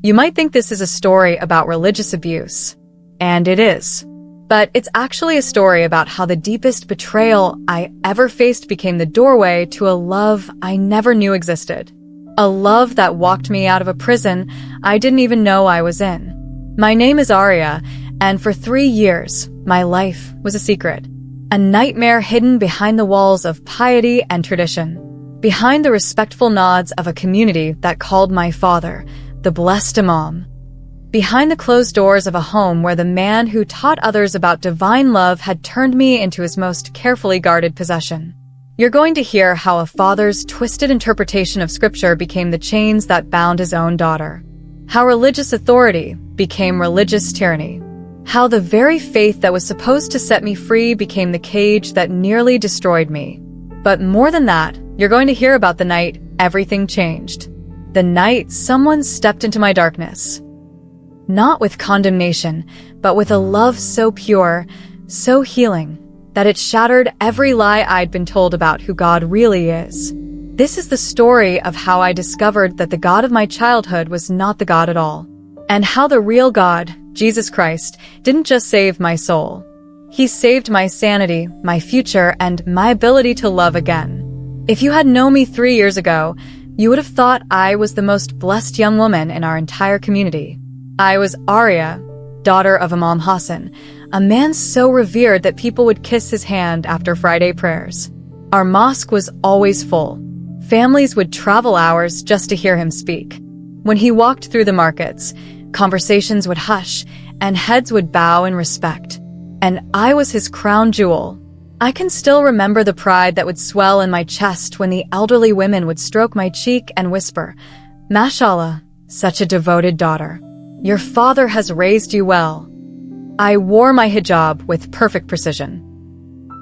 You might think this is a story about religious abuse, and it is. But it's actually a story about how the deepest betrayal I ever faced became the doorway to a love I never knew existed. A love that walked me out of a prison I didn't even know I was in. My name is Aria, and for 3 years, my life was a secret. A nightmare hidden behind the walls of piety and tradition. Behind the respectful nods of a community that called my father the blessed Imam. Behind the closed doors of a home where the man who taught others about divine love had turned me into his most carefully guarded possession. You're going to hear how a father's twisted interpretation of scripture became the chains that bound his own daughter. How religious authority became religious tyranny. How the very faith that was supposed to set me free became the cage that nearly destroyed me. But more than that, you're going to hear about the night everything changed. The night someone stepped into my darkness. Not with condemnation, but with a love so pure, so healing, that it shattered every lie I'd been told about who God really is. This is the story of how I discovered that the God of my childhood was not the God at all. And how the real God, Jesus Christ, didn't just save my soul. He saved my sanity, my future, and my ability to love again. If you had known me 3 years ago, you would have thought I was the most blessed young woman in our entire community. I was Aria, daughter of Imam Hassan, a man so revered that people would kiss his hand after Friday prayers. Our mosque was always full. Families would travel hours just to hear him speak. When he walked through the markets, conversations would hush and heads would bow in respect. And I was his crown jewel. I can still remember the pride that would swell in my chest when the elderly women would stroke my cheek and whisper, "Mashallah, such a devoted daughter. Your father has raised you well." I wore my hijab with perfect precision.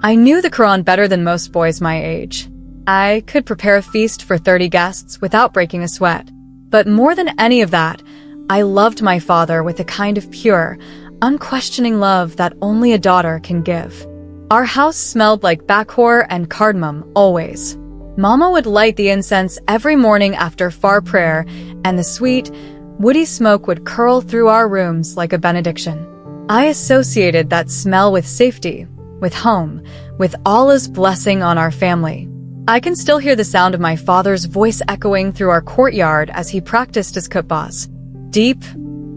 I knew the Quran better than most boys my age. I could prepare a feast for 30 guests without breaking a sweat. But more than any of that, I loved my father with a kind of pure, unquestioning love that only a daughter can give. Our house smelled like bakhor and cardamom always. Mama would light the incense every morning after far prayer, and the sweet, woody smoke would curl through our rooms like a benediction. I associated that smell with safety, with home, with Allah's blessing on our family. I can still hear the sound of my father's voice echoing through our courtyard as he practiced his khutbahs. Deep,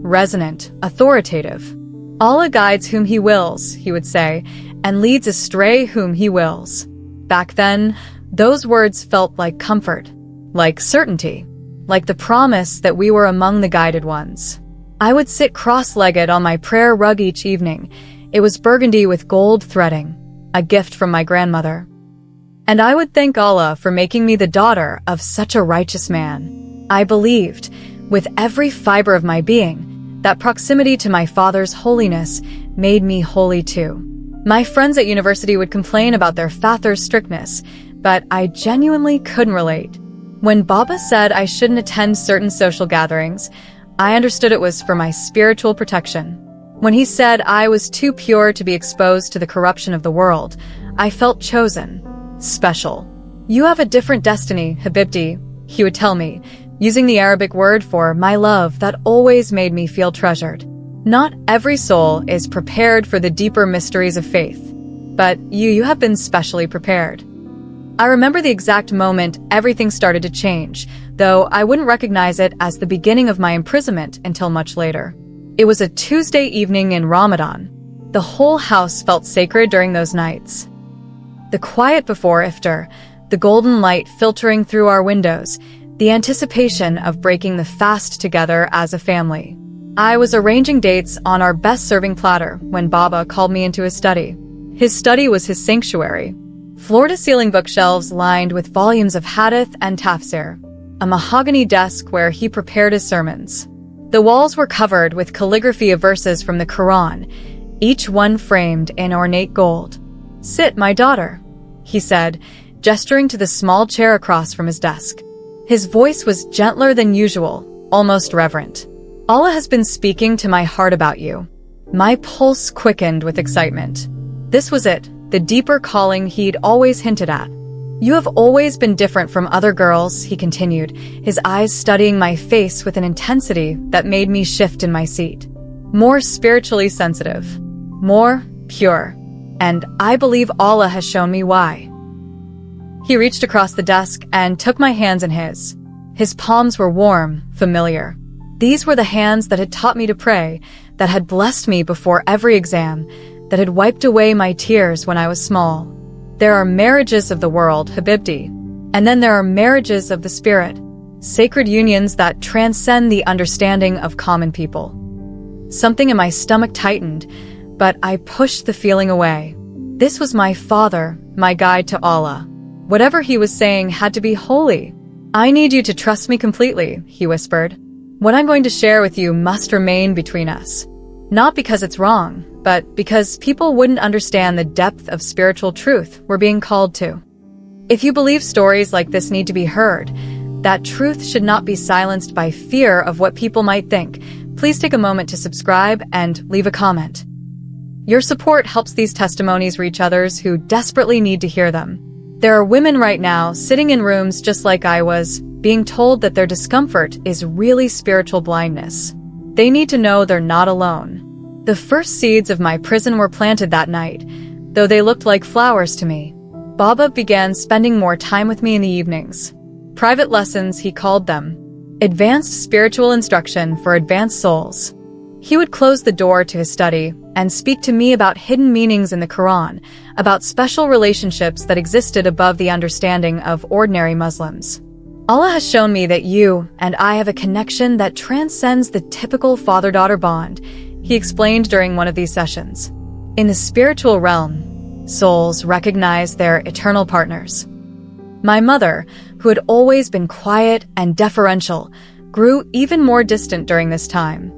resonant, authoritative. Allah guides whom he wills, he would say, and leads astray whom he wills. Back then, those words felt like comfort, like certainty, like the promise that we were among the guided ones. I would sit cross-legged on my prayer rug each evening. It was burgundy with gold threading, a gift from my grandmother. And I would thank Allah for making me the daughter of such a righteous man. I believed, with every fiber of my being, that proximity to my father's holiness made me holy too. My friends at university would complain about their father's strictness, but I genuinely couldn't relate. When Baba said I shouldn't attend certain social gatherings, I understood it was for my spiritual protection. When he said I was too pure to be exposed to the corruption of the world, I felt chosen, special. You have a different destiny, Habibti, he would tell me, using the Arabic word for my love that always made me feel treasured. Not every soul is prepared for the deeper mysteries of faith, but you have been specially prepared. I remember the exact moment everything started to change, though I wouldn't recognize it as the beginning of my imprisonment until much later. It was a Tuesday evening in Ramadan. The whole house felt sacred during those nights. The quiet before iftar, the golden light filtering through our windows, the anticipation of breaking the fast together as a family. I was arranging dates on our best serving platter when Baba called me into his study. His study was his sanctuary. Floor-to-ceiling bookshelves lined with volumes of hadith and tafsir. A mahogany desk where he prepared his sermons. The walls were covered with calligraphy of verses from the Quran, each one framed in ornate gold. "Sit, my daughter," he said, gesturing to the small chair across from his desk. His voice was gentler than usual, almost reverent. "Allah has been speaking to my heart about you." My pulse quickened with excitement. This was it, the deeper calling he'd always hinted at. You have always been different from other girls, he continued, his eyes studying my face with an intensity that made me shift in my seat. More spiritually sensitive. More pure. And I believe Allah has shown me why. He reached across the desk and took my hands in his. His palms were warm, familiar. These were the hands that had taught me to pray, that had blessed me before every exam, that had wiped away my tears when I was small. There are marriages of the world, Habibti, and then there are marriages of the spirit, sacred unions that transcend the understanding of common people. Something in my stomach tightened, but I pushed the feeling away. This was my father, my guide to Allah. Whatever he was saying had to be holy. I need you to trust me completely, he whispered. What I'm going to share with you must remain between us. Not because it's wrong, but because people wouldn't understand the depth of spiritual truth we're being called to. If you believe stories like this need to be heard, that truth should not be silenced by fear of what people might think, please take a moment to subscribe and leave a comment. Your support helps these testimonies reach others who desperately need to hear them. There are women right now sitting in rooms just like I was, being told that their discomfort is really spiritual blindness. They need to know they're not alone. The first seeds of my prison were planted that night, though they looked like flowers to me. Baba began spending more time with me in the evenings. Private lessons, he called them. Advanced spiritual instruction for advanced souls. He would close the door to his study and speak to me about hidden meanings in the Quran, about special relationships that existed above the understanding of ordinary Muslims. Allah has shown me that you and I have a connection that transcends the typical father-daughter bond, he explained during one of these sessions. In the spiritual realm, souls recognize their eternal partners. My mother, who had always been quiet and deferential, grew even more distant during this time.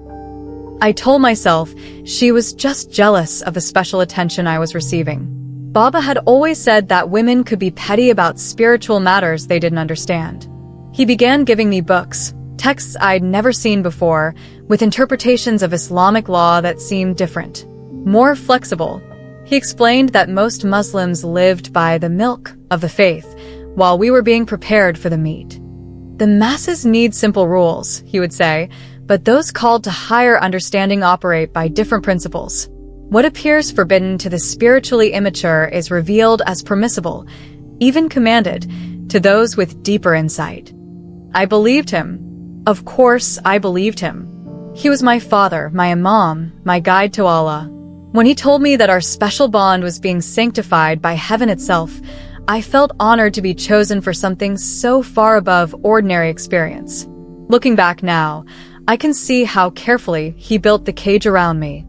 I told myself she was just jealous of the special attention I was receiving. Baba had always said that women could be petty about spiritual matters they didn't understand. He began giving me books, texts I'd never seen before, with interpretations of Islamic law that seemed different, more flexible. He explained that most Muslims lived by the milk of the faith, while we were being prepared for the meat. The masses need simple rules, he would say, but those called to higher understanding operate by different principles. What appears forbidden to the spiritually immature is revealed as permissible, even commanded, to those with deeper insight. I believed him. Of course, I believed him. He was my father, my imam, my guide to Allah. When he told me that our special bond was being sanctified by heaven itself, I felt honored to be chosen for something so far above ordinary experience. Looking back now, I can see how carefully he built the cage around me.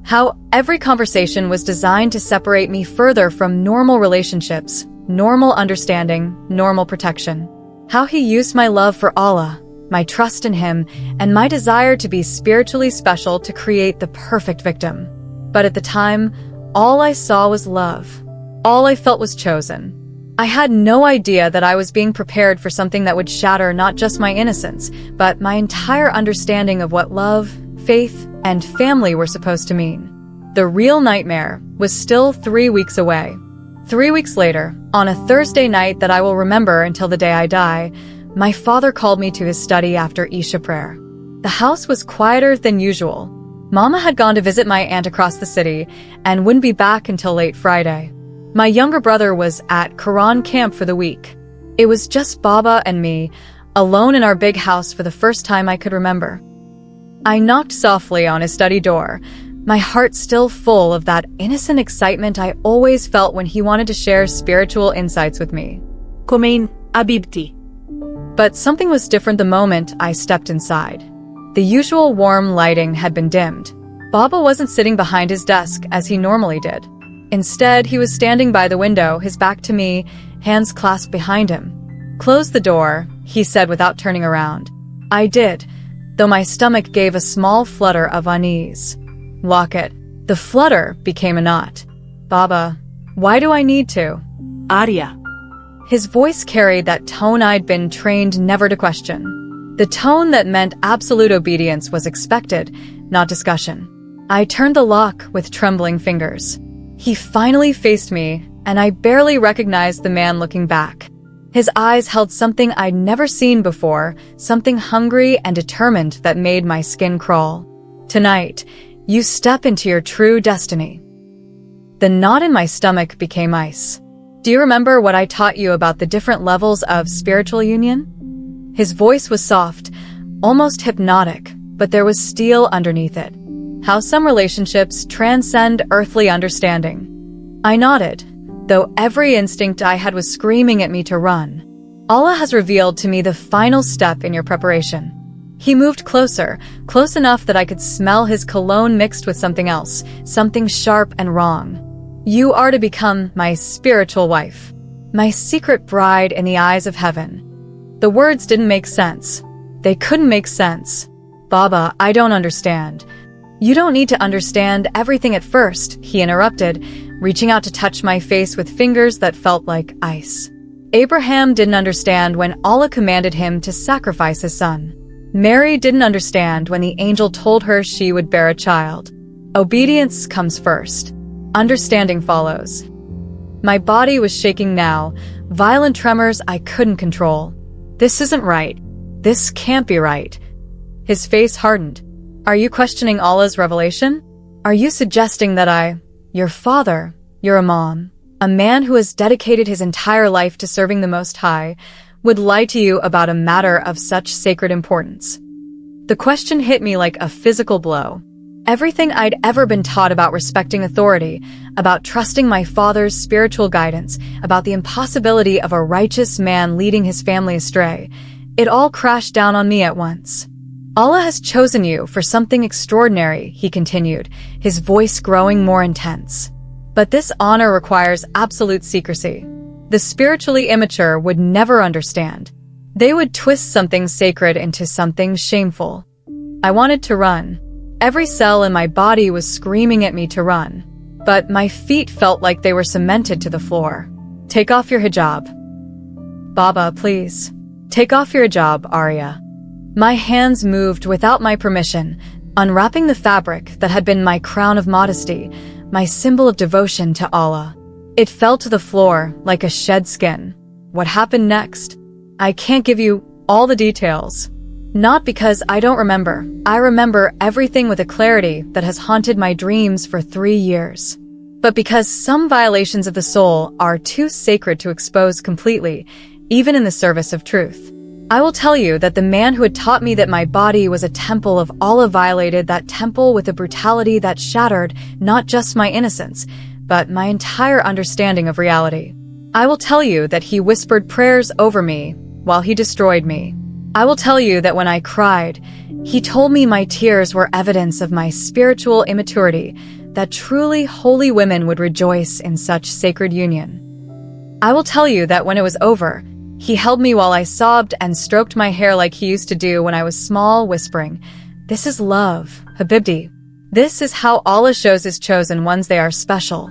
How every conversation was designed to separate me further from normal relationships, normal understanding, normal protection. How he used my love for Allah, my trust in him, and my desire to be spiritually special to create the perfect victim. But at the time, all I saw was love. All I felt was chosen. I had no idea that I was being prepared for something that would shatter not just my innocence, but my entire understanding of what love, faith, and family were supposed to mean. The real nightmare was still 3 weeks away. 3 weeks later, on a Thursday night that I will remember until the day I die, my father called me to his study after Isha prayer. The house was quieter than usual. Mama had gone to visit my aunt across the city and wouldn't be back until late Friday. My younger brother was at Quran camp for the week. It was just Baba and me, alone in our big house for the first time I could remember. I knocked softly on his study door, my heart still full of that innocent excitement I always felt when he wanted to share spiritual insights with me. Komein Abibti. But something was different the moment I stepped inside. The usual warm lighting had been dimmed. Baba wasn't sitting behind his desk as he normally did. Instead, he was standing by the window, his back to me, hands clasped behind him. "Close the door," he said without turning around. I did, though my stomach gave a small flutter of unease. "Lock it." The flutter became a knot. "Baba, why do I need to?" Aria. His voice carried that tone I'd been trained never to question. The tone that meant absolute obedience was expected, not discussion. I turned the lock with trembling fingers. He finally faced me, and I barely recognized the man looking back. His eyes held something I'd never seen before, something hungry and determined that made my skin crawl. "Tonight, you step into your true destiny." The knot in my stomach became ice. "Do you remember what I taught you about the different levels of spiritual union?" His voice was soft, almost hypnotic, but there was steel underneath it. How some relationships transcend earthly understanding. I nodded, though every instinct I had was screaming at me to run. "Allah has revealed to me the final step in your preparation." He moved closer, close enough that I could smell his cologne mixed with something else, something sharp and wrong. "You are to become my spiritual wife, my secret bride in the eyes of heaven." The words didn't make sense. They couldn't make sense. "Baba, I don't understand." "You don't need to understand everything at first," he interrupted, reaching out to touch my face with fingers that felt like ice. Abraham didn't understand when Allah commanded him to sacrifice his son. Mary didn't understand when the angel told her she would bear a child. Obedience comes first. Understanding follows. My body was shaking now, violent tremors I couldn't control. "This isn't right. This can't be right." His face hardened. "Are you questioning Allah's revelation? Are you suggesting that your father, your imam, a man who has dedicated his entire life to serving the Most High, would lie to you about a matter of such sacred importance?" The question hit me like a physical blow. Everything I'd ever been taught about respecting authority, about trusting my father's spiritual guidance, about the impossibility of a righteous man leading his family astray, it all crashed down on me at once. "Allah has chosen you for something extraordinary," he continued, his voice growing more intense. "But this honor requires absolute secrecy. The spiritually immature would never understand. They would twist something sacred into something shameful." I wanted to run. Every cell in my body was screaming at me to run. But my feet felt like they were cemented to the floor. "Take off your hijab." "Baba, please. Take off your hijab, Aria." My hands moved without my permission, unwrapping the fabric that had been my crown of modesty, my symbol of devotion to Allah. It fell to the floor like a shed skin. What happened next? I can't give you all the details. Not because I don't remember. I remember everything with a clarity that has haunted my dreams for 3 years. But because some violations of the soul are too sacred to expose completely, even in the service of truth. I will tell you that the man who had taught me that my body was a temple of Allah violated that temple with a brutality that shattered not just my innocence, but my entire understanding of reality. I will tell you that he whispered prayers over me while he destroyed me. I will tell you that when I cried, he told me my tears were evidence of my spiritual immaturity, that truly holy women would rejoice in such sacred union. I will tell you that when it was over, he held me while I sobbed and stroked my hair like he used to do when I was small, whispering, "This is love, Habibti. This is how Allah shows his chosen ones they are special."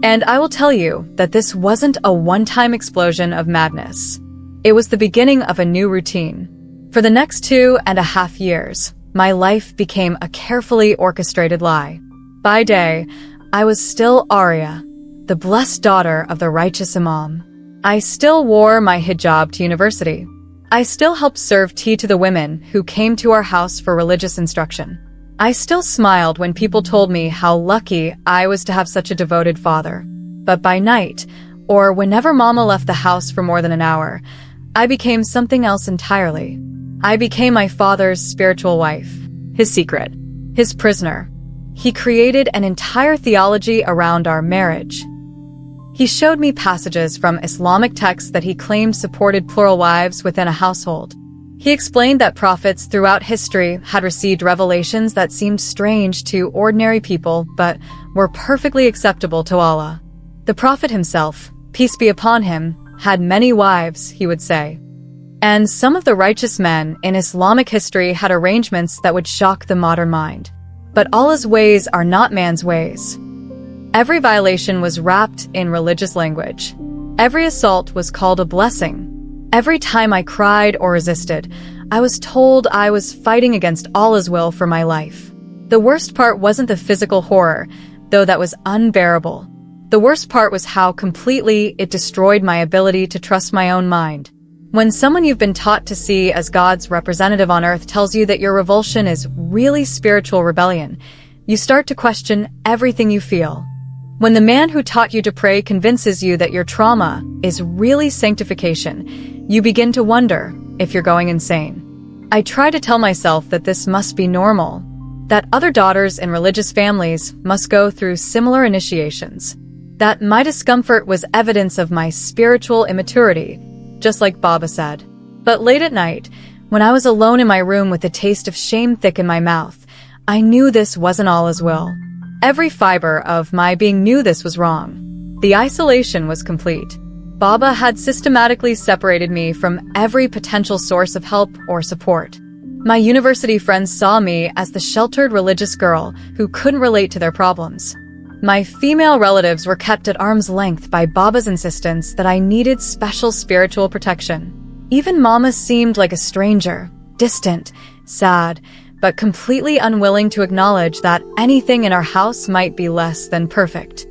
And I will tell you that this wasn't a one-time explosion of madness. It was the beginning of a new routine. For the next 2.5 years, my life became a carefully orchestrated lie. By day, I was still Aria, the blessed daughter of the righteous Imam. I still wore my hijab to university. I still helped serve tea to the women who came to our house for religious instruction. I still smiled when people told me how lucky I was to have such a devoted father. But by night, or whenever Mama left the house for more than an hour, I became something else entirely. I became my father's spiritual wife, his secret, his prisoner. He created an entire theology around our marriage. He showed me passages from Islamic texts that he claimed supported plural wives within a household. He explained that prophets throughout history had received revelations that seemed strange to ordinary people but were perfectly acceptable to Allah. The prophet himself, peace be upon him, had many wives, he would say. And some of the righteous men in Islamic history had arrangements that would shock the modern mind. But Allah's ways are not man's ways. Every violation was wrapped in religious language. Every assault was called a blessing. Every time I cried or resisted, I was told I was fighting against Allah's will for my life. The worst part wasn't the physical horror, though that was unbearable. The worst part was how completely it destroyed my ability to trust my own mind. When someone you've been taught to see as God's representative on earth tells you that your revulsion is really spiritual rebellion, you start to question everything you feel. When the man who taught you to pray convinces you that your trauma is really sanctification, you begin to wonder if you're going insane. I try to tell myself that this must be normal, that other daughters in religious families must go through similar initiations, that my discomfort was evidence of my spiritual immaturity, just like Baba said. But late at night, when I was alone in my room with the taste of shame thick in my mouth, I knew this wasn't Allah's will. Every fiber of my being knew this was wrong. The isolation was complete. Baba had systematically separated me from every potential source of help or support. My university friends saw me as the sheltered religious girl who couldn't relate to their problems. My female relatives were kept at arm's length by Baba's insistence that I needed special spiritual protection. Even Mama seemed like a stranger, distant, sad, but completely unwilling to acknowledge that anything in our house might be less than perfect.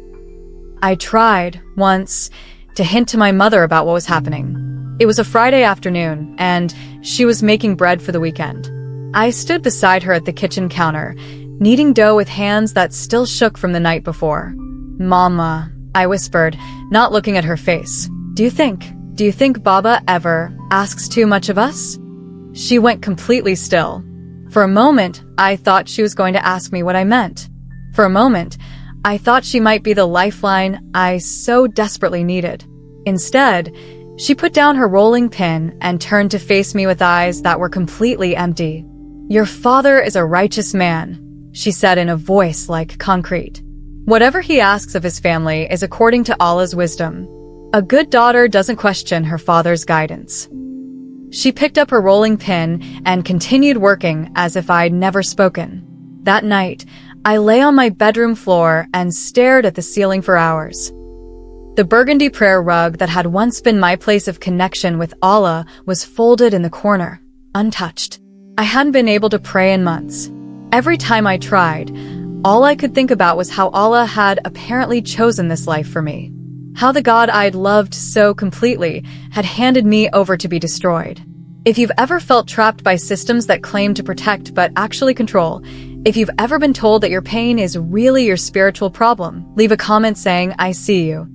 I tried, once, to hint to my mother about what was happening. It was a Friday afternoon, and she was making bread for the weekend. I stood beside her at the kitchen counter, kneading dough with hands that still shook from the night before. "Mama," I whispered, not looking at her face. Do you think Baba ever asks too much of us?" She went completely still. For a moment, I thought she was going to ask me what I meant. For a moment, I thought she might be the lifeline I so desperately needed. Instead, she put down her rolling pin and turned to face me with eyes that were completely empty. "Your father is a righteous man," she said in a voice like concrete. "Whatever he asks of his family is according to Allah's wisdom. A good daughter doesn't question her father's guidance." She picked up her rolling pin and continued working as if I'd never spoken. That night, I lay on my bedroom floor and stared at the ceiling for hours. The burgundy prayer rug that had once been my place of connection with Allah was folded in the corner, untouched. I hadn't been able to pray in months. Every time I tried, all I could think about was how Allah had apparently chosen this life for me. How the God I'd loved so completely had handed me over to be destroyed. If you've ever felt trapped by systems that claim to protect but actually control, if you've ever been told that your pain is really your spiritual problem, leave a comment saying, "I see you."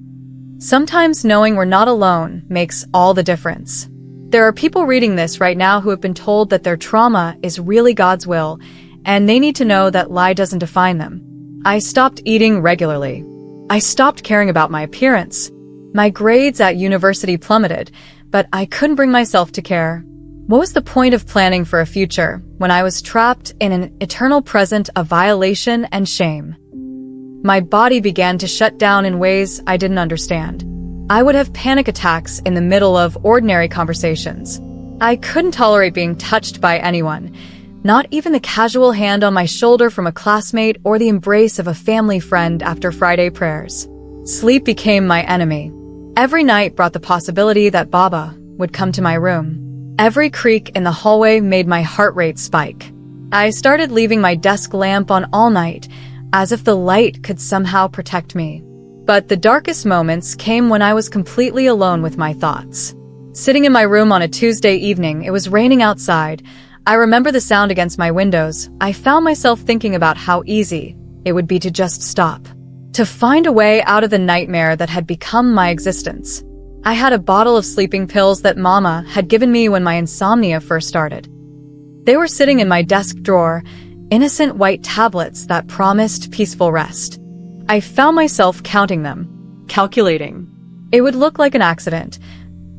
Sometimes knowing we're not alone makes all the difference. There are people reading this right now who have been told that their trauma is really God's will, and they need to know that lie doesn't define them. I stopped eating regularly. I stopped caring about my appearance. My grades at university plummeted, but I couldn't bring myself to care. What was the point of planning for a future when I was trapped in an eternal present of violation and shame? My body began to shut down in ways I didn't understand. I would have panic attacks in the middle of ordinary conversations. I couldn't tolerate being touched by anyone, not even the casual hand on my shoulder from a classmate or the embrace of a family friend after Friday prayers. Sleep became my enemy. Every night brought the possibility that Baba would come to my room. Every creak in the hallway made my heart rate spike. I started leaving my desk lamp on all night, as if the light could somehow protect me. But the darkest moments came when I was completely alone with my thoughts. Sitting in my room on a Tuesday evening, it was raining outside. I remember the sound against my windows. I found myself thinking about how easy it would be to just stop, to find a way out of the nightmare that had become my existence. I had a bottle of sleeping pills that Mama had given me when my insomnia first started. They were sitting in my desk drawer, innocent white tablets that promised peaceful rest. I found myself counting them, calculating. It would look like an accident.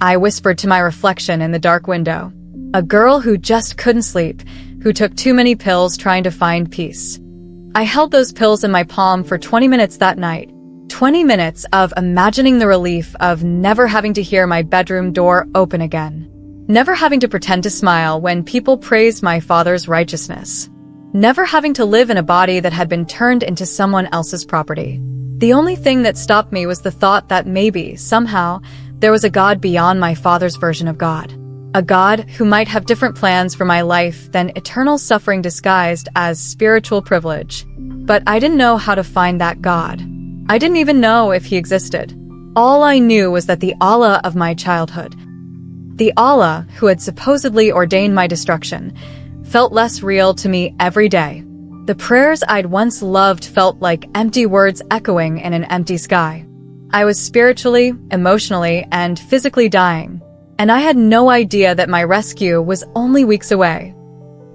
I whispered to my reflection in the dark window. A girl who just couldn't sleep, who took too many pills trying to find peace. I held those pills in my palm for 20 minutes that night. 20 minutes of imagining the relief of never having to hear my bedroom door open again. Never having to pretend to smile when people praised my father's righteousness. Never having to live in a body that had been turned into someone else's property. The only thing that stopped me was the thought that maybe, somehow, there was a God beyond my father's version of God. A God who might have different plans for my life than eternal suffering disguised as spiritual privilege. But I didn't know how to find that God. I didn't even know if he existed. All I knew was that the Allah of my childhood, the Allah who had supposedly ordained my destruction, felt less real to me every day. The prayers I'd once loved felt like empty words echoing in an empty sky. I was spiritually, emotionally, and physically dying, and I had no idea that my rescue was only weeks away.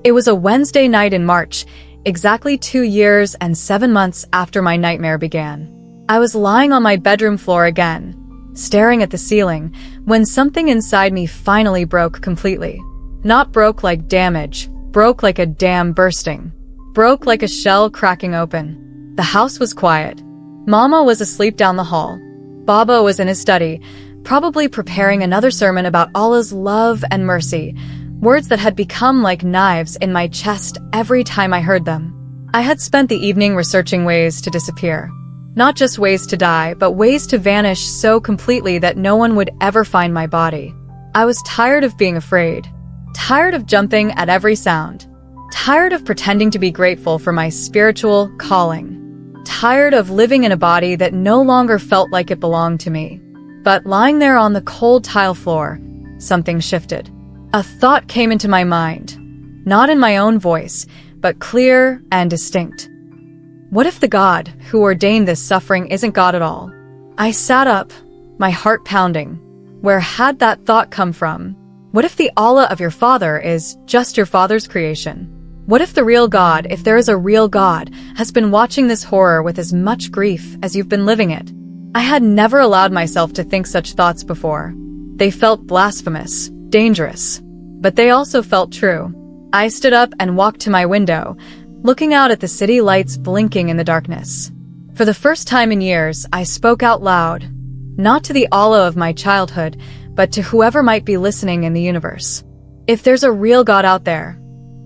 It was a Wednesday night in March, exactly 2 years and 7 months after my nightmare began. I was lying on my bedroom floor again, staring at the ceiling, when something inside me finally broke completely. Not broke like damage, broke like a dam bursting. Broke like a shell cracking open. The house was quiet. Mama was asleep down the hall. Baba was in his study, probably preparing another sermon about Allah's love and mercy, words that had become like knives in my chest every time I heard them. I had spent the evening researching ways to disappear. Not just ways to die, but ways to vanish so completely that no one would ever find my body. I was tired of being afraid, tired of jumping at every sound, tired of pretending to be grateful for my spiritual calling, tired of living in a body that no longer felt like it belonged to me. But lying there on the cold tile floor, something shifted. A thought came into my mind, not in my own voice, but clear and distinct. What if the God who ordained this suffering isn't God at all? I sat up, my heart pounding. Where had that thought come from? What if the Allah of your father is just your father's creation? What if the real God, if there is a real God, has been watching this horror with as much grief as you've been living it? I had never allowed myself to think such thoughts before. They felt blasphemous, dangerous, but they also felt true. I stood up and walked to my window, looking out at the city lights blinking in the darkness. For the first time in years, I spoke out loud, not to the Allah of my childhood, but to whoever might be listening in the universe. If there's a real God out there,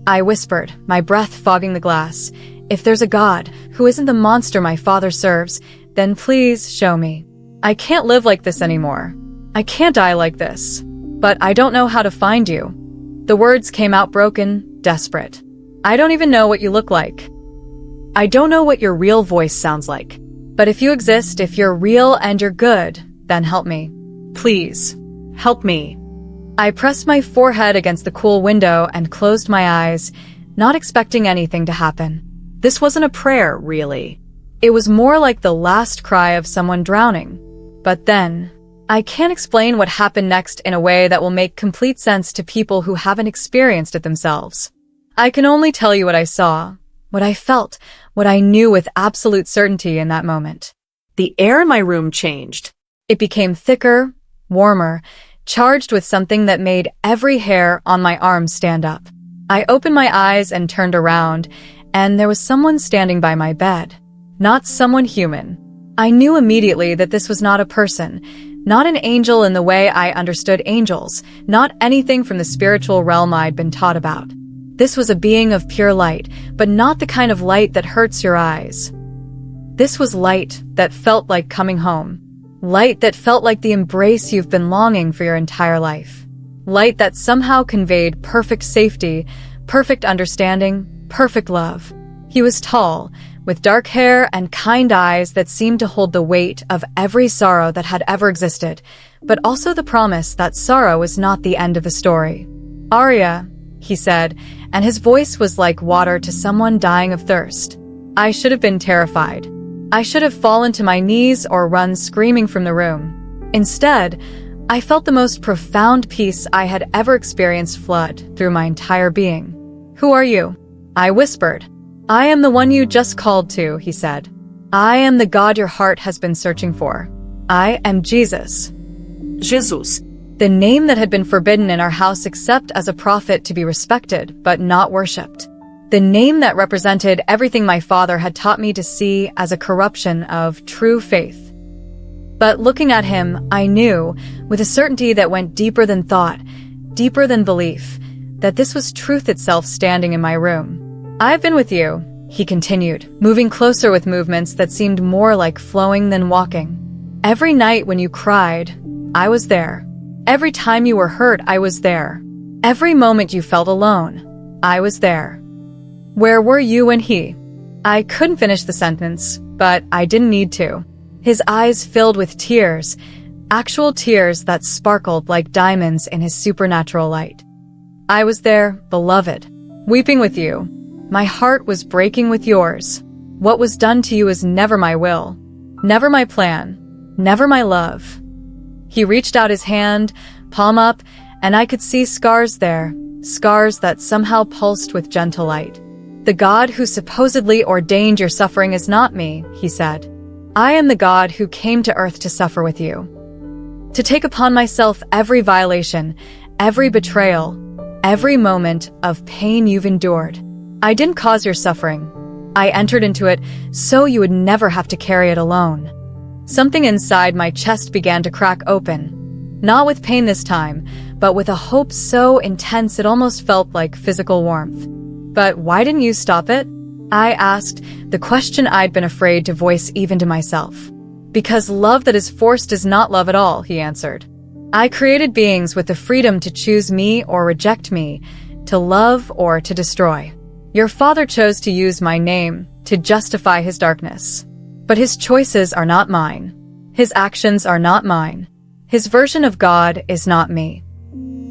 I whispered, my breath fogging the glass, if there's a God who isn't the monster my father serves, then please show me. I can't live like this anymore. I can't die like this. But I don't know how to find you. The words came out broken, desperate. I don't even know what you look like. I don't know what your real voice sounds like. But if you exist, if you're real and you're good, then help me. Please, help me. I pressed my forehead against the cool window and closed my eyes, not expecting anything to happen. This wasn't a prayer, really. It was more like the last cry of someone drowning. But then, I can't explain what happened next in a way that will make complete sense to people who haven't experienced it themselves. I can only tell you what I saw, what I felt, what I knew with absolute certainty in that moment. The air in my room changed. It became thicker, warmer, charged with something that made every hair on my arm stand up. I opened my eyes and turned around, and there was someone standing by my bed. Not someone human. I knew immediately that this was not a person, not an angel in the way I understood angels, not anything from the spiritual realm I'd been taught about. This was a being of pure light, but not the kind of light that hurts your eyes. This was light that felt like coming home. Light that felt like the embrace you've been longing for your entire life. Light that somehow conveyed perfect safety, perfect understanding, perfect love. He was tall, with dark hair and kind eyes that seemed to hold the weight of every sorrow that had ever existed, but also the promise that sorrow was not the end of the story. Aria, he said, and his voice was like water to someone dying of thirst. I should have been terrified. I should have fallen to my knees or run screaming from the room. Instead, I felt the most profound peace I had ever experienced flood through my entire being. Who are you? I whispered. I am the one you just called to, he said. I am the God your heart has been searching for. I am Jesus. Jesus. The name that had been forbidden in our house except as a prophet to be respected, but not worshipped. The name that represented everything my father had taught me to see as a corruption of true faith. But looking at him, I knew, with a certainty that went deeper than thought, deeper than belief, that this was truth itself standing in my room. I've been with you, he continued, moving closer with movements that seemed more like flowing than walking. Every night when you cried, I was there. Every time you were hurt, I was there. Every moment you felt alone, I was there. Where were you when he? I couldn't finish the sentence, but I didn't need to. His eyes filled with tears, actual tears that sparkled like diamonds in his supernatural light. I was there, beloved, weeping with you. My heart was breaking with yours. What was done to you is never my will, never my plan, never my love. He reached out his hand, palm up, and I could see scars there, scars that somehow pulsed with gentle light. The God who supposedly ordained your suffering is not me, he said. I am the God who came to earth to suffer with you. To take upon myself every violation, every betrayal, every moment of pain you've endured. I didn't cause your suffering. I entered into it so you would never have to carry it alone. Something inside my chest began to crack open, not with pain this time, but with a hope so intense it almost felt like physical warmth. But why didn't you stop it? I asked, the question I'd been afraid to voice even to myself. Because love that is forced is not love at all, he answered. I created beings with the freedom to choose me or reject me, to love or to destroy. Your father chose to use my name to justify his darkness. But his choices are not mine. His actions are not mine. His version of God is not me.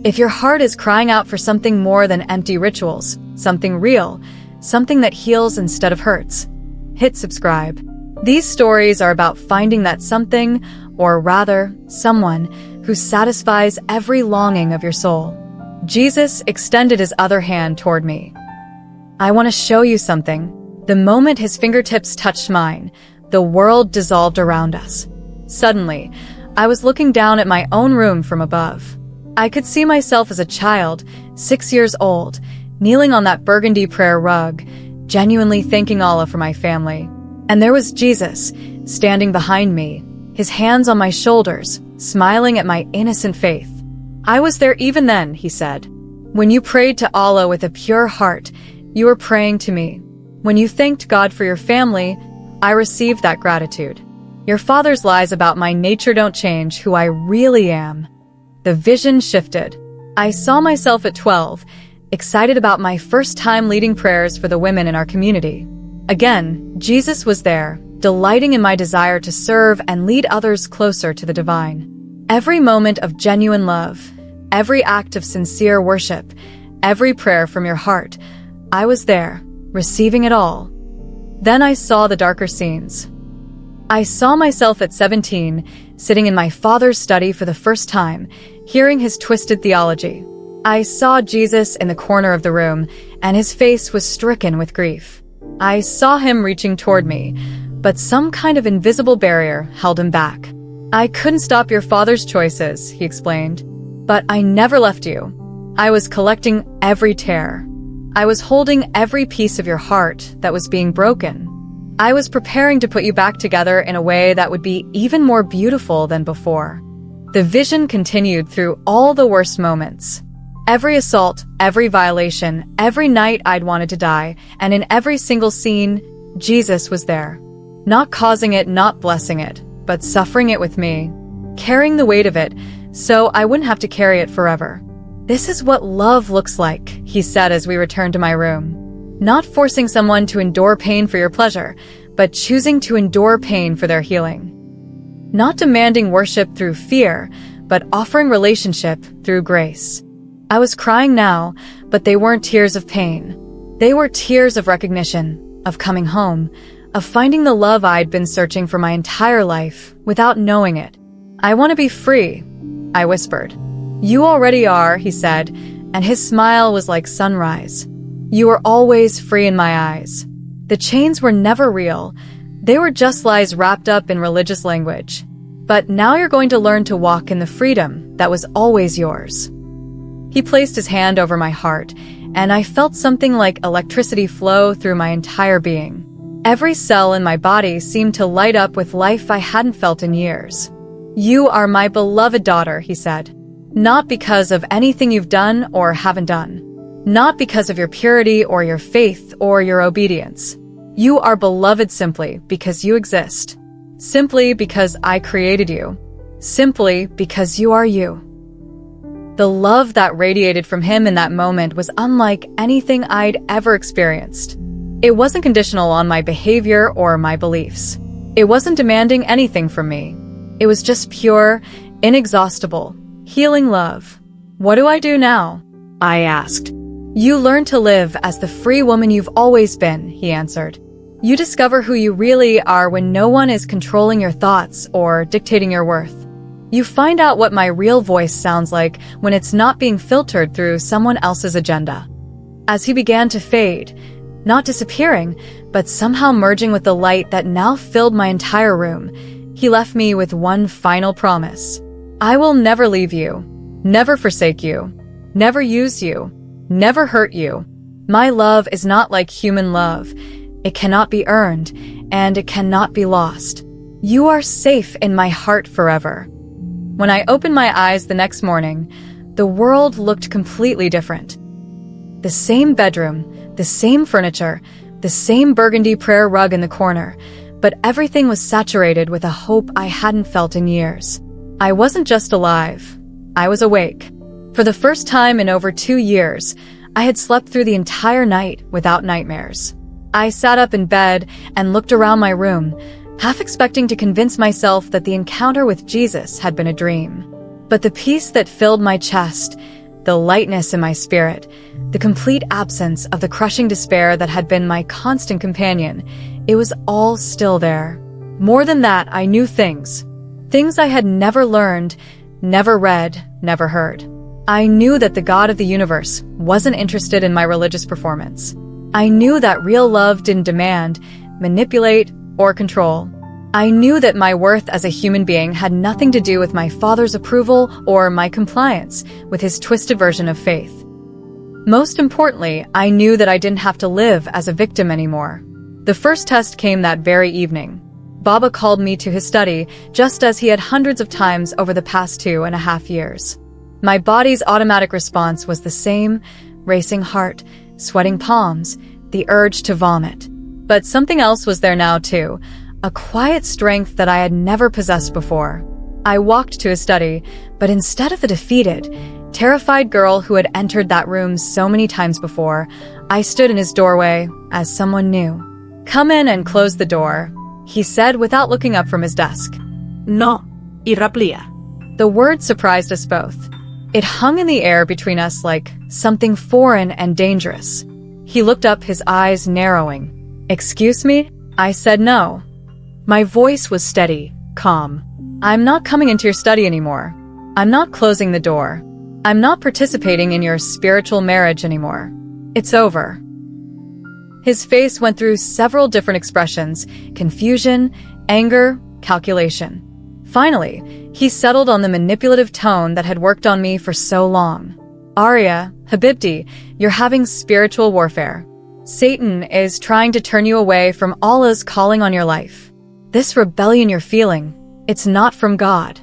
If your heart is crying out for something more than empty rituals, something real, something that heals instead of hurts, hit subscribe. These stories are about finding that something, or rather, someone, who satisfies every longing of your soul. Jesus extended his other hand toward me. I want to show you something. The moment his fingertips touched mine, the world dissolved around us. Suddenly, I was looking down at my own room from above. I could see myself as a child, 6 years old, kneeling on that burgundy prayer rug, genuinely thanking Allah for my family. And there was Jesus, standing behind me, his hands on my shoulders, smiling at my innocent faith. I was there even then, he said. When you prayed to Allah with a pure heart, you were praying to me. When you thanked God for your family, I received that gratitude. Your father's lies about my nature don't change who I really am. The vision shifted. I saw myself at 12, excited about my first time leading prayers for the women in our community. Again, Jesus was there, delighting in my desire to serve and lead others closer to the divine. Every moment of genuine love, every act of sincere worship, every prayer from your heart, I was there, receiving it all. Then I saw the darker scenes. I saw myself at 17, sitting in my father's study for the first time, hearing his twisted theology. I saw Jesus in the corner of the room, and his face was stricken with grief. I saw him reaching toward me, but some kind of invisible barrier held him back. I couldn't stop your father's choices, he explained, but I never left you. I was collecting every tear. I was holding every piece of your heart that was being broken. I was preparing to put you back together in a way that would be even more beautiful than before. The vision continued through all the worst moments. Every assault, every violation, every night I'd wanted to die, and in every single scene, Jesus was there. Not causing it, not blessing it, but suffering it with me, carrying the weight of it, so I wouldn't have to carry it forever. This is what love looks like, he said as we returned to my room. Not forcing someone to endure pain for your pleasure, but choosing to endure pain for their healing. Not demanding worship through fear, but offering relationship through grace. I was crying now, but they weren't tears of pain. They were tears of recognition, of coming home, of finding the love I'd been searching for my entire life without knowing it. I want to be free, I whispered. You already are, he said, and his smile was like sunrise. You are always free in my eyes. The chains were never real. They were just lies wrapped up in religious language. But now you're going to learn to walk in the freedom that was always yours. He placed his hand over my heart, and I felt something like electricity flow through my entire being. Every cell in my body seemed to light up with life I hadn't felt in years. You are my beloved daughter, he said. Not because of anything you've done or haven't done. Not because of your purity or your faith or your obedience. You are beloved simply because you exist. Simply because I created you. Simply because you are you. The love that radiated from him in that moment was unlike anything I'd ever experienced. It wasn't conditional on my behavior or my beliefs. It wasn't demanding anything from me. It was just pure, inexhaustible, healing love. What do I do now? I asked. You learn to live as the free woman you've always been, he answered. You discover who you really are when no one is controlling your thoughts or dictating your worth. You find out what my real voice sounds like when it's not being filtered through someone else's agenda. As he began to fade, not disappearing, but somehow merging with the light that now filled my entire room, he left me with one final promise. I will never leave you, never forsake you, never use you, never hurt you. My love is not like human love. It cannot be earned, and it cannot be lost. You are safe in my heart forever. When I opened my eyes the next morning, the world looked completely different. The same bedroom, the same furniture, the same burgundy prayer rug in the corner, but everything was saturated with a hope I hadn't felt in years. I wasn't just alive. I was awake. For the first time in over 2 years, I had slept through the entire night without nightmares. I sat up in bed and looked around my room, half expecting to convince myself that the encounter with Jesus had been a dream. But the peace that filled my chest, the lightness in my spirit, the complete absence of the crushing despair that had been my constant companion, it was all still there. More than that, I knew things I had never learned, never read, never heard. I knew that the God of the universe wasn't interested in my religious performance. I knew that real love didn't demand, manipulate, or control. I knew that my worth as a human being had nothing to do with my father's approval or my compliance with his twisted version of faith. Most importantly, I knew that I didn't have to live as a victim anymore. The first test came that very evening. Baba called me to his study, just as he had hundreds of times over the past 2.5 years. My body's automatic response was the same: racing heart, sweating palms, the urge to vomit. But something else was there now too, a quiet strength that I had never possessed before. I walked to his study, but instead of the defeated, terrified girl who had entered that room so many times before, I stood in his doorway as someone new. "Come in and close the door," he said without looking up from his desk. No, irraplia. The word surprised us both. It hung in the air between us like something foreign and dangerous. He looked up, his eyes narrowing. "Excuse me?" I said no. My voice was steady, calm. "I'm not coming into your study anymore. I'm not closing the door. I'm not participating in your spiritual marriage anymore. It's over." His face went through several different expressions: confusion, anger, calculation. Finally, he settled on the manipulative tone that had worked on me for so long. "Aria, Habibti, you're having spiritual warfare. Satan is trying to turn you away from Allah's calling on your life. This rebellion you're feeling, it's not from God."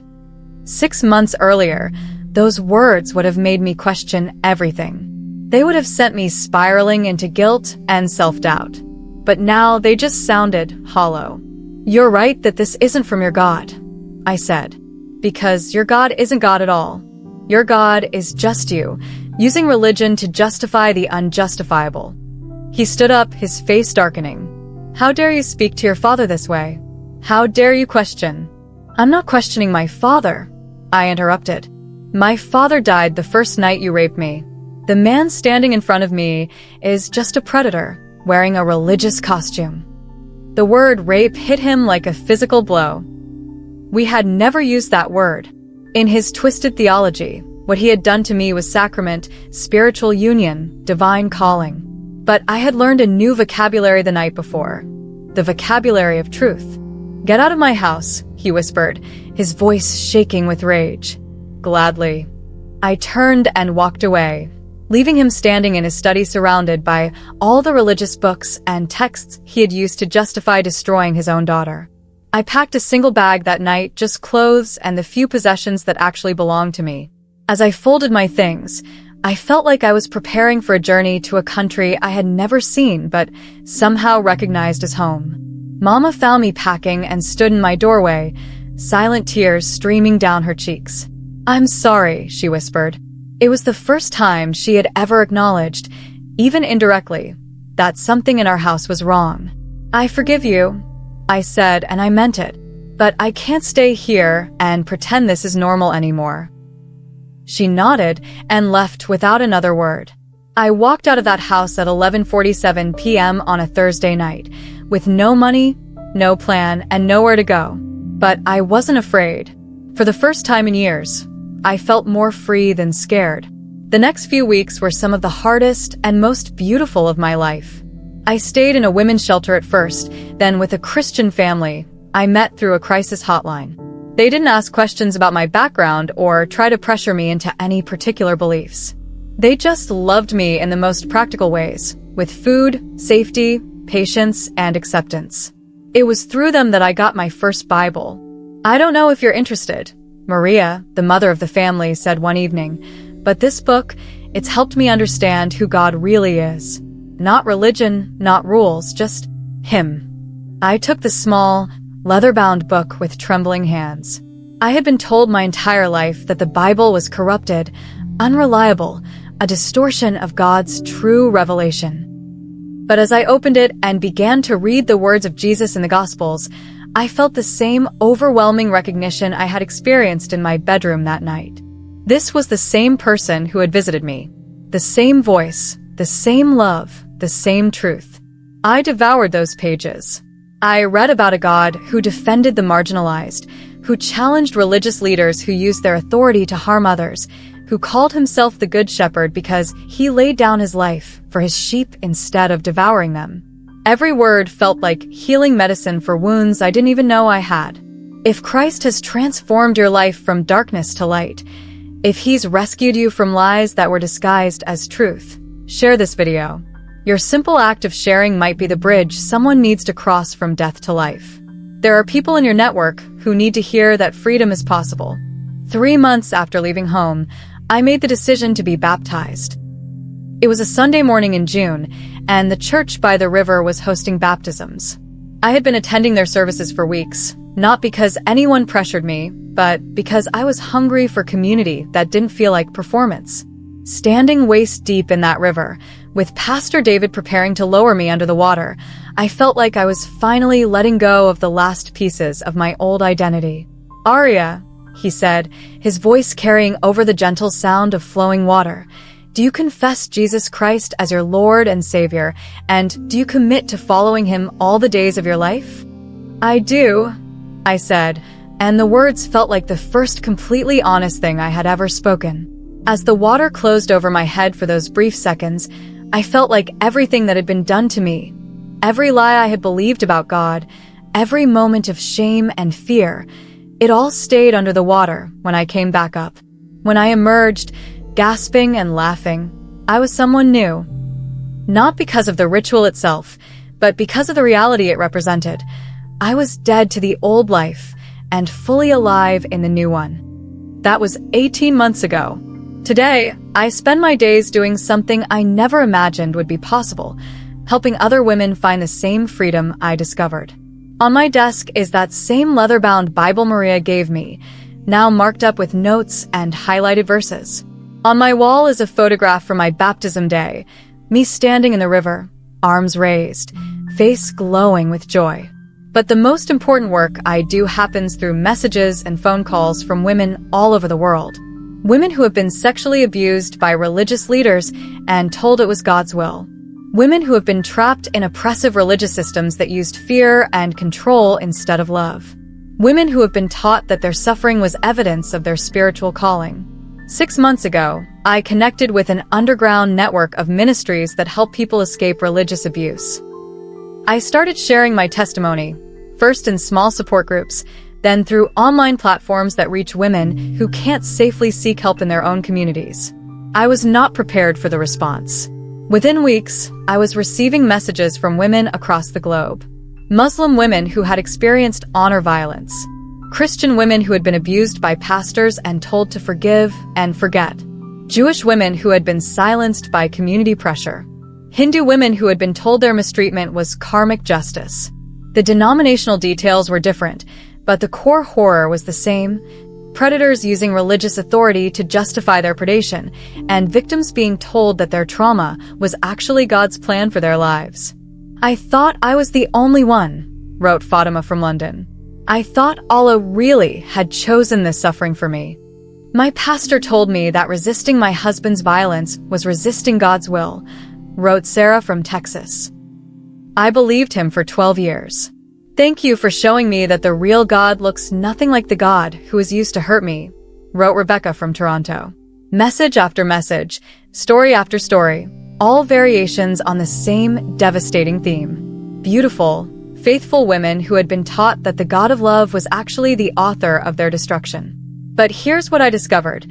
6 months earlier, those words would have made me question everything. They would have sent me spiraling into guilt and self-doubt. But now they just sounded hollow. "You're right that this isn't from your God," I said, "because your God isn't God at all. Your God is just you, using religion to justify the unjustifiable." He stood up, his face darkening. "How dare you speak to your father this way? How dare you question?" "I'm not questioning my father," I interrupted. "My father died the first night you raped me. The man standing in front of me is just a predator, wearing a religious costume." The word rape hit him like a physical blow. We had never used that word. In his twisted theology, what he had done to me was sacrament, spiritual union, divine calling. But I had learned a new vocabulary the night before, the vocabulary of truth. "Get out of my house," he whispered, his voice shaking with rage. "Gladly." I turned and walked away, leaving him standing in his study surrounded by all the religious books and texts he had used to justify destroying his own daughter. I packed a single bag that night, just clothes and the few possessions that actually belonged to me. As I folded my things, I felt like I was preparing for a journey to a country I had never seen but somehow recognized as home. Mama found me packing and stood in my doorway, silent tears streaming down her cheeks. "I'm sorry," she whispered. It was the first time she had ever acknowledged, even indirectly, that something in our house was wrong. "I forgive you. I said, and I meant it. But I can't stay here and pretend this is normal anymore. She nodded and left without another word. I walked out of that house at 11:47 p.m. on a Thursday night, with no money, no plan, and nowhere to go. But I wasn't afraid. For the first time in years, I felt more free than scared. The next few weeks were some of the hardest and most beautiful of my life. I stayed in a women's shelter at first, then with a Christian family I met through a crisis hotline. They didn't ask questions about my background or try to pressure me into any particular beliefs. They just loved me in the most practical ways, with food, safety, patience, and acceptance. It was through them that I got my first Bible. I don't know if you're interested, Maria, the mother of the family, said one evening, but this book, it's helped me understand who God really is. Not religion, not rules, just Him. I took the small, leather-bound book with trembling hands. I had been told my entire life that the Bible was corrupted, unreliable, a distortion of God's true revelation. But as I opened it and began to read the words of Jesus in the Gospels, I felt the same overwhelming recognition I had experienced in my bedroom that night. This was the same person who had visited me. The same voice, the same love, the same truth. I devoured those pages. I read about a God who defended the marginalized, who challenged religious leaders who used their authority to harm others, who called himself the Good Shepherd because he laid down his life for his sheep instead of devouring them. Every word felt like healing medicine for wounds I didn't even know I had. If Christ has transformed your life from darkness to light, if He's rescued you from lies that were disguised as truth, share this video. Your simple act of sharing might be the bridge someone needs to cross from death to life. There are people in your network who need to hear that freedom is possible. 3 months after leaving home, I made the decision to be baptized. It was a Sunday morning in June, and the church by the river was hosting baptisms. I had been attending their services for weeks, not because anyone pressured me, but because I was hungry for community that didn't feel like performance. Standing waist deep in that river, with Pastor David preparing to lower me under the water, I felt like I was finally letting go of the last pieces of my old identity. "Aria," he said, his voice carrying over the gentle sound of flowing water, "do you confess Jesus Christ as your Lord and Savior, and do you commit to following Him all the days of your life?" "I do," I said, and the words felt like the first completely honest thing I had ever spoken. As the water closed over my head for those brief seconds, I felt like everything that had been done to me, every lie I had believed about God, every moment of shame and fear, it all stayed under the water when I came back up. When I emerged, gasping and laughing, I was someone new. Not because of the ritual itself, but because of the reality it represented. I was dead to the old life and fully alive in the new one. That was 18 months ago. Today, I spend my days doing something I never imagined would be possible, helping other women find the same freedom I discovered. On my desk is that same leather-bound Bible Maria gave me, now marked up with notes and highlighted verses. On my wall is a photograph from my baptism day, me standing in the river, arms raised, face glowing with joy. But the most important work I do happens through messages and phone calls from women all over the world. Women who have been sexually abused by religious leaders and told it was God's will. Women who have been trapped in oppressive religious systems that used fear and control instead of love. Women who have been taught that their suffering was evidence of their spiritual calling. 6 months ago, I connected with an underground network of ministries that help people escape religious abuse. I started sharing my testimony, first in small support groups, then through online platforms that reach women who can't safely seek help in their own communities. I was not prepared for the response. Within weeks, I was receiving messages from women across the globe. Muslim women who had experienced honor violence. Christian women who had been abused by pastors and told to forgive and forget. Jewish women who had been silenced by community pressure. Hindu women who had been told their mistreatment was karmic justice. The denominational details were different, but the core horror was the same: predators using religious authority to justify their predation, and victims being told that their trauma was actually God's plan for their lives. I thought I was the only one. wrote Fatima from London. I thought Allah really had chosen this suffering for me. My pastor told me that resisting my husband's violence was resisting God's will, wrote Sarah from Texas. I believed him for 12 years. Thank you for showing me that the real God looks nothing like the God who is used to hurt me, wrote Rebecca from Toronto. Message after message, story after story, all variations on the same devastating theme. Beautiful, faithful women who had been taught that the God of love was actually the author of their destruction. But here's what I discovered.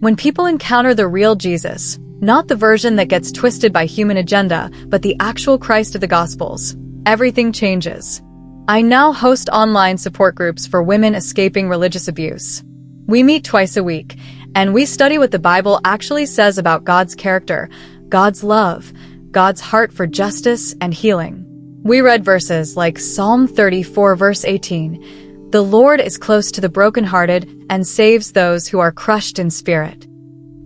When people encounter the real Jesus, not the version that gets twisted by human agenda, but the actual Christ of the Gospels, everything changes. I now host online support groups for women escaping religious abuse. We meet twice a week, and we study what the Bible actually says about God's character, God's love, God's heart for justice and healing. We read verses like Psalm 34 verse 18, "The Lord is close to the brokenhearted and saves those who are crushed in spirit."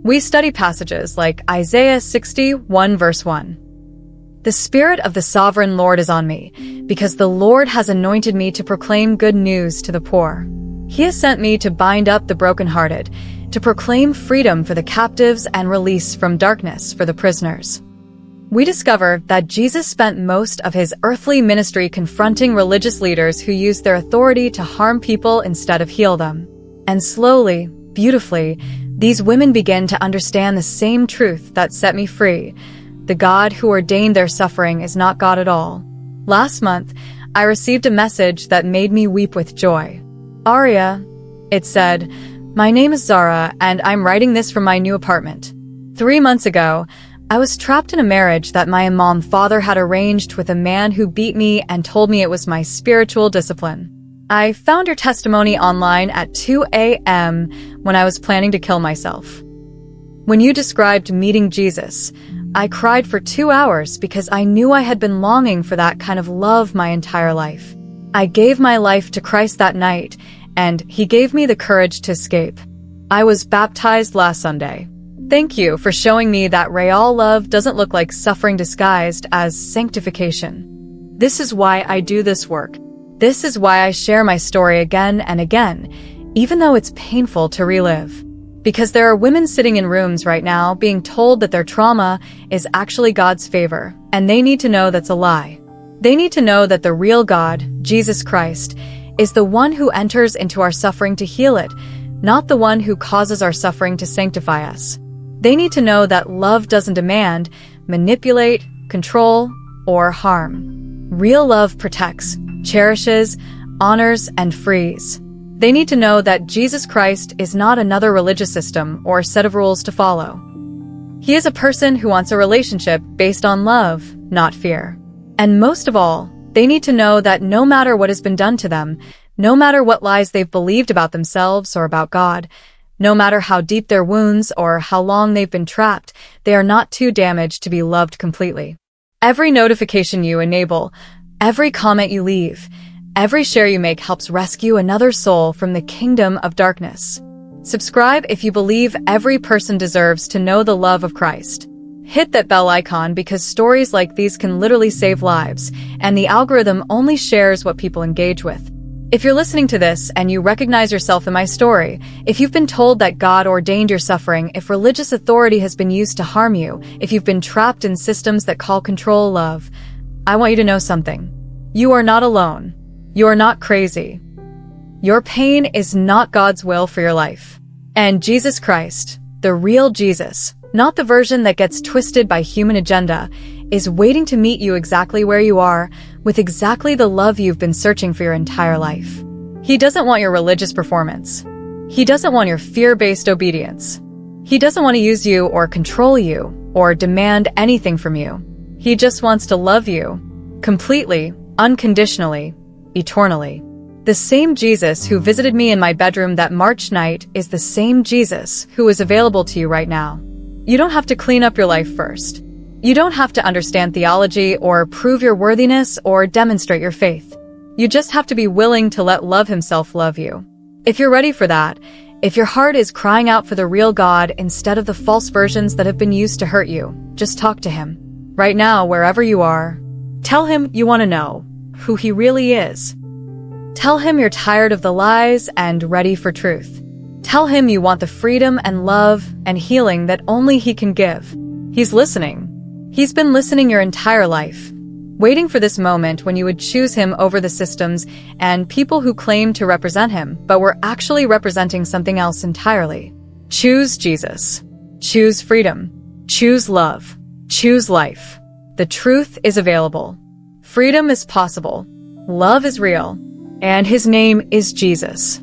We study passages like Isaiah 61 verse 1. "The Spirit of the Sovereign Lord is on me, because the Lord has anointed me to proclaim good news to the poor. He has sent me to bind up the brokenhearted, to proclaim freedom for the captives and release from darkness for the prisoners." We discover that Jesus spent most of his earthly ministry confronting religious leaders who used their authority to harm people instead of heal them. And slowly, beautifully, these women begin to understand the same truth that set me free. The God who ordained their suffering is not God at all. Last month, I received a message that made me weep with joy. Aria, it said, "My name is Zara, and I'm writing this from my new apartment. 3 months ago, I was trapped in a marriage that my Imam father had arranged with a man who beat me and told me it was my spiritual discipline. I found your testimony online at 2 a.m. when I was planning to kill myself. When you described meeting Jesus, I cried for 2 hours because I knew I had been longing for that kind of love my entire life. I gave my life to Christ that night, and he gave me the courage to escape. I was baptized last Sunday. Thank you for showing me that real love doesn't look like suffering disguised as sanctification. This is why I do this work. This is why I share my story again and again, even though it's painful to relive. Because there are women sitting in rooms right now being told that their trauma is actually God's favor, and they need to know that's a lie. They need to know that the real God, Jesus Christ, is the one who enters into our suffering to heal it, not the one who causes our suffering to sanctify us. They need to know that love doesn't demand, manipulate, control, or harm. Real love protects, cherishes, honors, and frees. They need to know that Jesus Christ is not another religious system or set of rules to follow. He is a person who wants a relationship based on love, not fear. And most of all, they need to know that no matter what has been done to them, no matter what lies they've believed about themselves or about God, no matter how deep their wounds or how long they've been trapped, they are not too damaged to be loved completely. Every notification you enable, every comment you leave, every share you make helps rescue another soul from the kingdom of darkness. Subscribe if you believe every person deserves to know the love of Christ. Hit that bell icon because stories like these can literally save lives, and the algorithm only shares what people engage with. If you're listening to this and you recognize yourself in my story, if you've been told that God ordained your suffering, if religious authority has been used to harm you, if you've been trapped in systems that call control love, I want you to know something. You are not alone. You are not crazy. Your pain is not God's will for your life. And Jesus Christ, the real Jesus, not the version that gets twisted by human agenda, is waiting to meet you exactly where you are, with exactly the love you've been searching for your entire life. He doesn't want your religious performance. He doesn't want your fear-based obedience. He doesn't want to use you or control you or demand anything from you. He just wants to love you completely, unconditionally, eternally. The same Jesus who visited me in my bedroom that March night is the same Jesus who is available to you right now. You don't have to clean up your life first. You don't have to understand theology or prove your worthiness or demonstrate your faith. You just have to be willing to let love himself love you. If you're ready for that, if your heart is crying out for the real God instead of the false versions that have been used to hurt you, just talk to him. Right now, wherever you are, tell him you want to know who he really is. Tell him you're tired of the lies and ready for truth. Tell him you want the freedom and love and healing that only he can give. He's listening. He's been listening your entire life, waiting for this moment when you would choose him over the systems and people who claim to represent him, but were actually representing something else entirely. Choose Jesus. Choose freedom. Choose love. Choose life. The truth is available. Freedom is possible. Love is real. And his name is Jesus.